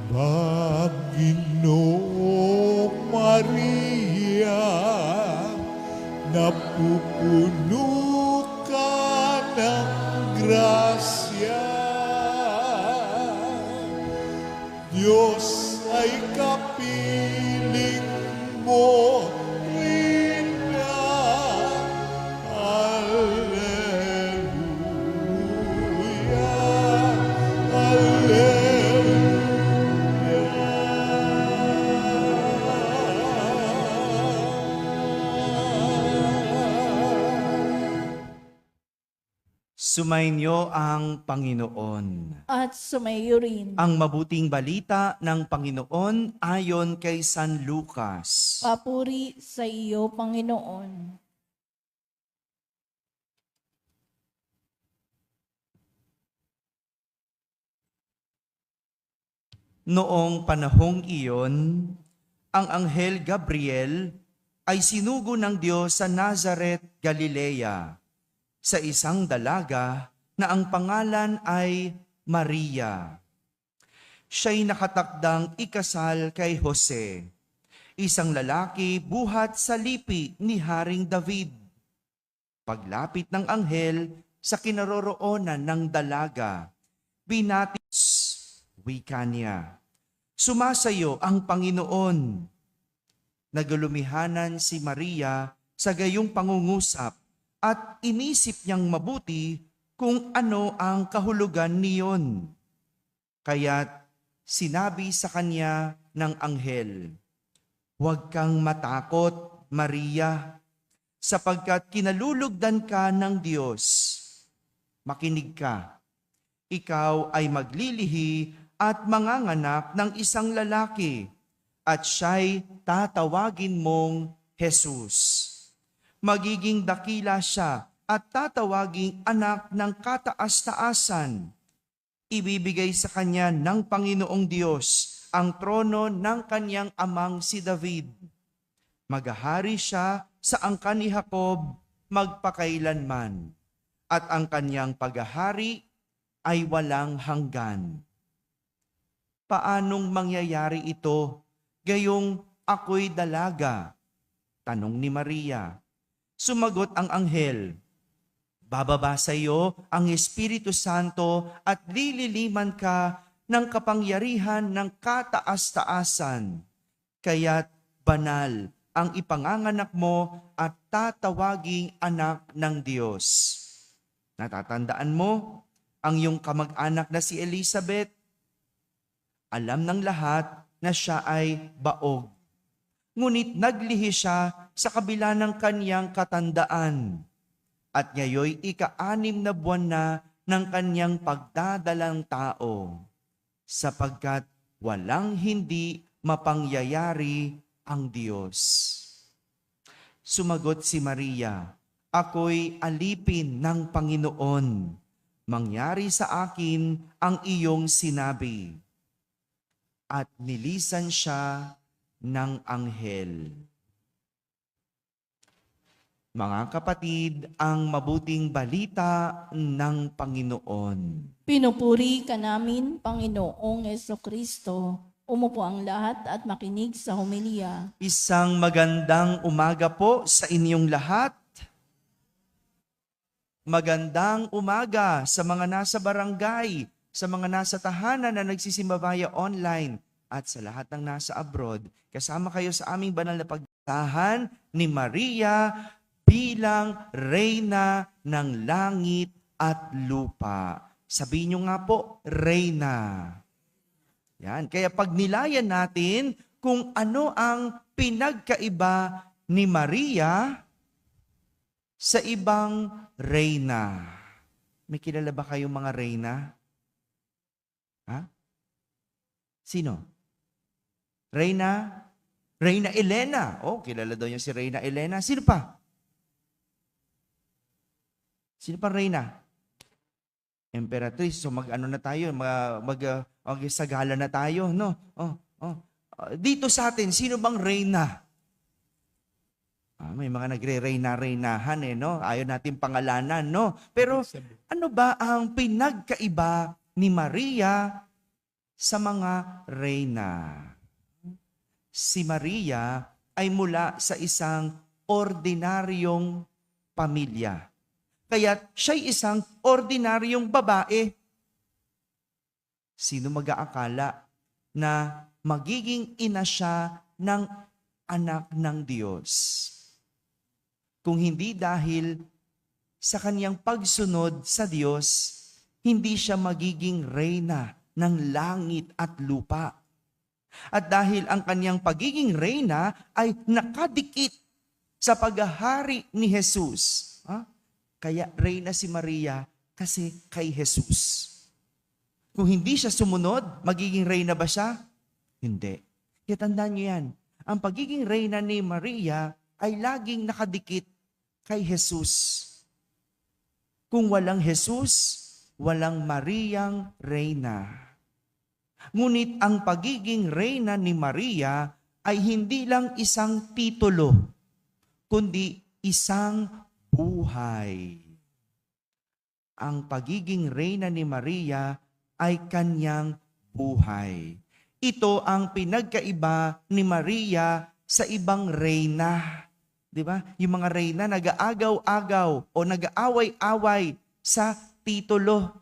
Panginoong Maria, napupuno ka ng grasya. Diyos ay kapiling mo, Rina. Alleluia, Sumainyo ang Panginoon. At sumayo rin. Ang mabuting balita ng Panginoon ayon kay San Lucas. Papuri sa iyo, Panginoon. Noong panahong iyon, ang Anghel Gabriel ay sinugo ng Diyos sa Nazareth, Galilea, sa isang dalaga na ang pangalan ay Maria. Siya'y nakatakdang ikasal kay Jose, isang lalaki buhat sa lipi ni Haring David. Paglapit ng anghel sa kinaroroonan ng dalaga, binatis, wika niya, "Sumasayo ang Panginoon." Nagulumihanan si Maria sa gayong pangungusap at inisip niyang mabuti kung ano ang kahulugan niyon. Kaya't sinabi sa kanya ng anghel, "Huwag kang matakot, Maria, sapagkat kinalulugdan ka ng Diyos. Makinig ka, ikaw ay maglilihi at manganganak ng isang lalaki, at siya'y tatawagin mong Jesus. Magiging dakila siya at tatawaging anak ng kataas-taasan. Ibibigay sa kanya ng Panginoong Diyos ang trono ng kanyang amang si David. Maghahari siya sa angkan ni Jacob magpakailanman, at ang kanyang paghahari ay walang hanggan." Paanong mangyayari ito, gayong ako'y dalaga? Tanong ni Maria. Sumagot ang anghel, "Bababa sa iyo ang Espiritu Santo at lililiman ka ng kapangyarihan ng kataas-taasan. Kaya't banal ang ipanganganak mo at tatawaging anak ng Diyos. Natatandaan mo ang iyong kamag-anak na si Elizabeth? Alam ng lahat na siya ay baog. Ngunit naglihi siya sa kabila ng kanyang katandaan. At ngayoy ika-6 na buwan na ng kanyang pagdadalang tao, sapagkat walang hindi mapangyayari ang Diyos." Sumagot si Maria, "Ako'y alipin ng Panginoon. Mangyari sa akin ang iyong sinabi." At nilisan siya ng anghel. Mga kapatid, ang mabuting balita ng Panginoon. Pinupuri ka namin, Panginoong Jesucristo. Umupo ang lahat at makinig sa homilya. Isang magandang umaga po sa inyong lahat. Magandang umaga sa mga nasa barangay, sa mga nasa tahanan na nagsisimba via online, at sa lahat ng nasa abroad. Kasama kayo sa aming banal na pagtahan ni Maria bilang Reyna ng langit at lupa. Sabihin nyo nga po, Reyna. Yan. Kaya pag nilayan natin kung ano ang pinagkaiba ni Maria sa ibang reyna. May kilala ba kayong mga reyna? Ha? Sino? Reyna? Reyna Elena. Oh, kilala daw niyo si Reyna Elena. Sino pa? Sino pa reyna? Emperatriz. So mag-ano na tayo, mag-sagala na tayo, no? Dito sa atin, sino bang reyna? May mga nagre-reyna-reynahan no? Ayaw natin pangalanan, no? Pero ano ba ang pinagkaiba ni Maria sa mga reyna. Si Maria ay mula sa isang ordinaryong pamilya. Kaya siya'y isang ordinaryong babae. Sino mag-aakala na magiging ina siya ng anak ng Diyos? Kung hindi dahil sa kanyang pagsunod sa Diyos, hindi siya magiging reyna ng langit at lupa. At dahil ang kanyang pagiging reyna ay nakadikit sa paghahari ni Jesus. Kaya reyna si Maria kasi kay Jesus. Kung hindi siya sumunod, magiging reyna ba siya? Hindi. Kaya tandaan niyo yan. Ang pagiging reyna ni Maria ay laging nakadikit kay Jesus. Kung walang Jesus, walang Mariang reyna. Ngunit ang pagiging reyna ni Maria ay hindi lang isang titulo, kundi isang buhay. Ang pagiging reyna ni Maria ay kanyang buhay. Ito ang pinagkaiba ni Maria sa ibang reyna. Di ba? Yung mga reyna nag-aagaw-agaw o nag-aaway-away sa titulo.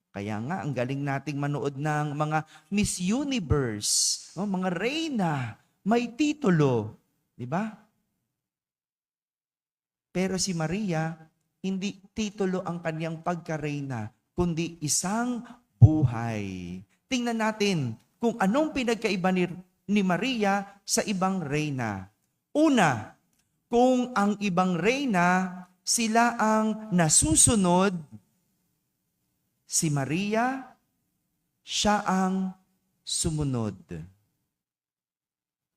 Kaya nga, ang galing nating manood ng mga Miss Universe, mga reyna, may titulo. Di ba? Pero si Maria, hindi titulo ang kanyang pagka-reyna, kundi isang buhay. Tingnan natin kung anong pinagkaiba ni Maria sa ibang reyna. Una, kung ang ibang reyna, sila ang nasusunod, si Maria, siya ang sumunod.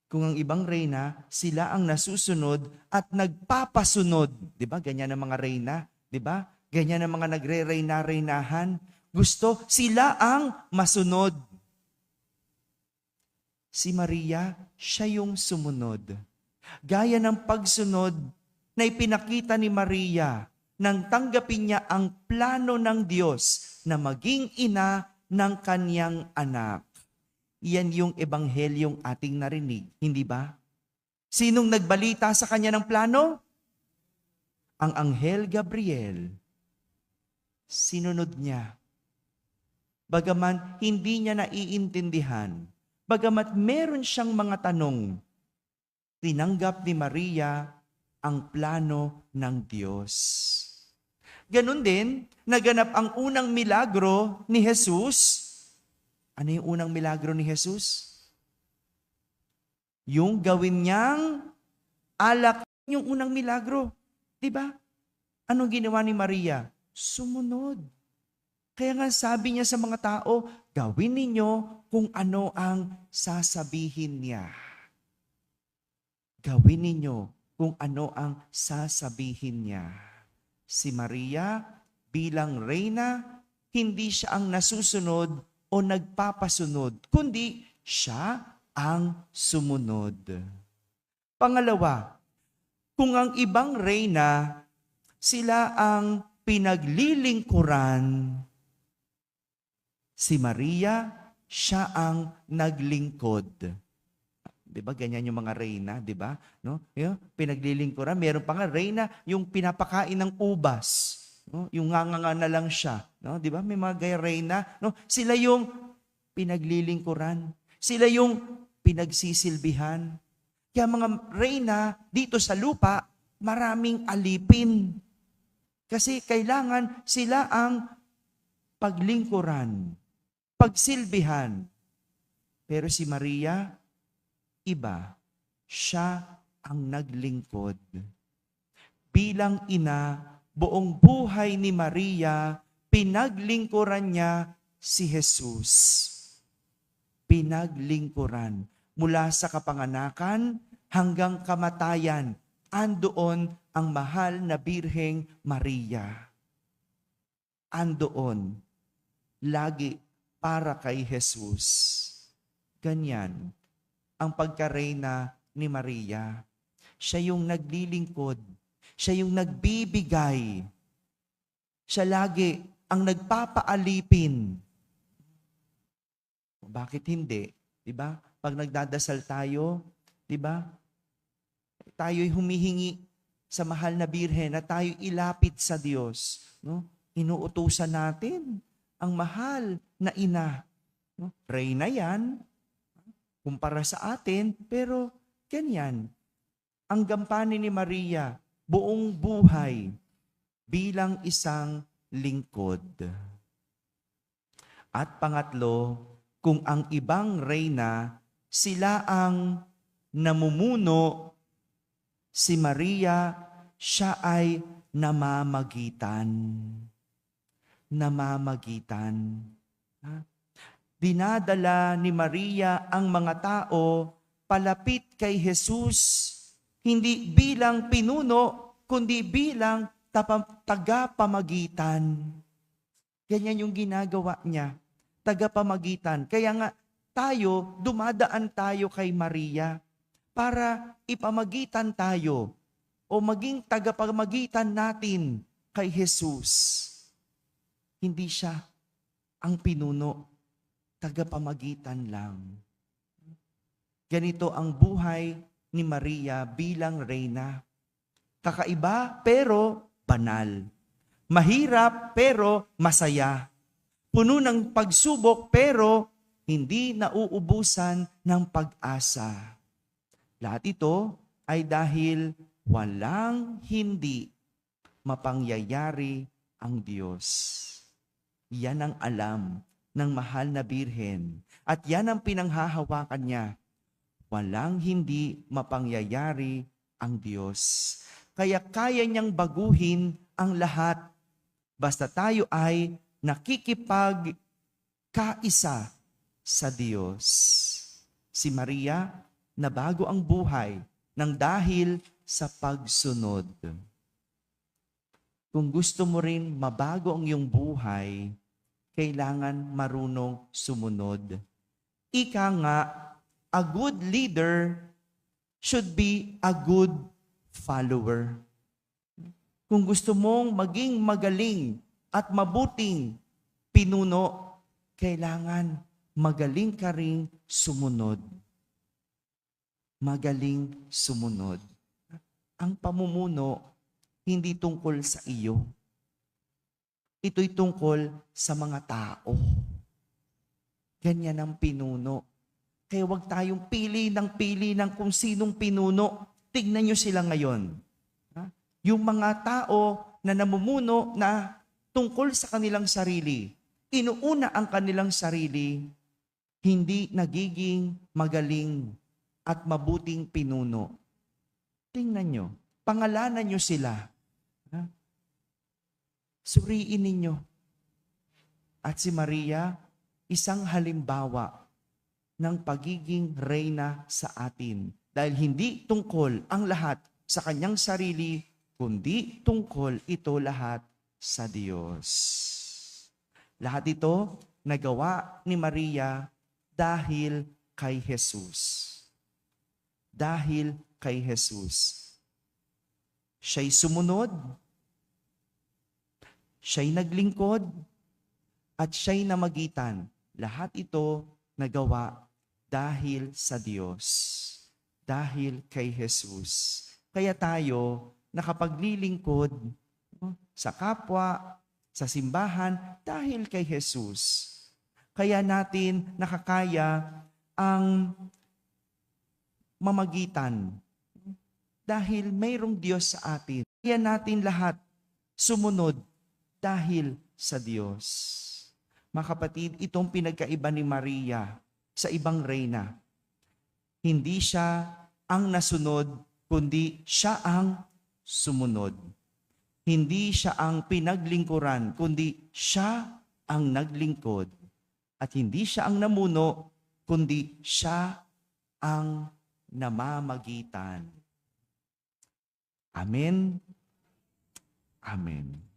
Kung ang ibang reyna, sila ang nasusunod at nagpapasunod. Di ba? Ganyan ang mga reyna. Di ba? Ganyan ang mga nagre-reyna-reynahan. Gusto, sila ang masunod. Si Maria, siya yung sumunod. Gaya ng pagsunod na ipinakita ni Maria nang tanggapin niya ang plano ng Diyos na maging ina ng kanyang anak. Iyan yung ebanghelyong ating narinig, hindi ba? Sinong nagbalita sa kanya ng plano? Ang anghel Gabriel. Sinunod niya. Bagaman hindi niya naiintindihan, bagamat meron siyang mga tanong, tinanggap ni Maria ang plano ng Diyos. Ganon din, naganap ang unang milagro ni Jesus. Ano yung unang milagro ni Jesus? Yung gawin niyang alak, yung unang milagro. Diba? Anong ginawa ni Maria? Sumunod. Kaya nga sabi niya sa mga tao, gawin ninyo kung ano ang sasabihin niya. Gawin ninyo kung ano ang sasabihin niya. Si Maria bilang reyna, hindi siya ang nasusunod o nagpapasunod, kundi siya ang sumunod. Pangalawa, kung ang ibang reyna, sila ang pinaglilingkuran, si Maria, siya ang naglingkod. Diba? Ganyan yung mga reyna, diba? No? Yung pinaglilingkuran. Meron pa nga reyna, yung pinapakain ng ubas. No? Yung nganga na lang siya. No? Diba? May mga gaya reyna. No? Sila yung pinaglilingkuran. Sila yung pinagsisilbihan. Kaya mga reyna dito sa lupa, maraming alipin. Kasi kailangan sila ang paglingkuran, pagsilbihan. Pero si Maria, iba, siya ang naglingkod. Bilang ina, buong buhay ni Maria, pinaglingkuran niya si Jesus. Pinaglingkuran. Mula sa kapanganakan hanggang kamatayan, andoon ang mahal na Birheng Maria. Andoon, lagi para kay Jesus. Ganyan ang pagkareyna ni Maria. Siya yung naglilingkod. Siya yung nagbibigay. Siya lagi ang nagpapaalipin. Bakit hindi? 'Di ba? Pag nagdadasal tayo, 'di ba? Tayo'y humihingi sa mahal na Birhen na tayo ilapit sa Diyos, no? Inuutusan natin ang mahal na ina, no? Reyna 'yan kumpara sa atin, pero ganyan. Ang gampanin ni Maria, buong buhay bilang isang lingkod. At pangatlo, kung ang ibang reyna, sila ang namumuno, si Maria, siya ay namamagitan. Namamagitan. Ha? Dinadala ni Maria ang mga tao palapit kay Jesus, hindi bilang pinuno, kundi bilang tagapamagitan. Ganyan yung ginagawa niya, tagapamagitan. Kaya nga tayo, dumadaan tayo kay Maria para ipamagitan tayo o maging tagapamagitan natin kay Jesus. Hindi siya ang pinuno, tagapamagitan lang. Ganito ang buhay ni Maria bilang reyna. Kakaiba pero banal. Mahirap pero masaya. Puno ng pagsubok pero hindi nauubusan ng pag-asa. Lahat ito ay dahil walang hindi mapangyayari ang Diyos. Yan ang alam ng mahal na Birhen. At yan ang pinanghahawakan niya. Walang hindi mapangyayari ang Diyos. Kaya kaya niyang baguhin ang lahat. Basta tayo ay nakikipagkaisa sa Diyos. Si Maria, nabago ang buhay ng dahil sa pagsunod. Kung gusto mo rin mabago ang iyong buhay, kailangan marunong sumunod. Ika nga, a good leader should be a good follower. Kung gusto mong maging magaling at mabuting pinuno, kailangan magaling ka ring sumunod. Magaling sumunod. Ang pamumuno, hindi tungkol sa iyo. Ito'y tungkol sa mga tao. Ganyan ang pinuno. Kaya huwag tayong pili ng kung sinong pinuno. Tignan nyo sila ngayon. Yung mga tao na namumuno na tungkol sa kanilang sarili, inuuna ang kanilang sarili, hindi nagiging magaling at mabuting pinuno. Tingnan nyo, pangalanan nyo sila. Suriin ninyo. At si Maria, isang halimbawa ng pagiging reyna sa atin. Dahil hindi tungkol ang lahat sa kanyang sarili, kundi tungkol ito lahat sa Diyos. Lahat ito nagawa ni Maria dahil kay Jesus. Dahil kay Jesus. Siya'y sumunod, siya'y naglingkod, at siya'y namagitan. Lahat ito nagawa dahil sa Diyos. Dahil kay Jesus. Kaya tayo, nakapaglilingkod sa kapwa, sa simbahan, dahil kay Jesus. Kaya natin nakakaya ang mamagitan dahil mayroong Diyos sa atin. Kaya natin lahat sumunod dahil sa Diyos. Mga kapatid, itong pinagkaiba ni Maria sa ibang reyna. Hindi siya ang nasunod, kundi siya ang sumunod. Hindi siya ang pinaglingkuran, kundi siya ang naglingkod. At hindi siya ang namuno, kundi siya ang namamagitan. Amen. Amen.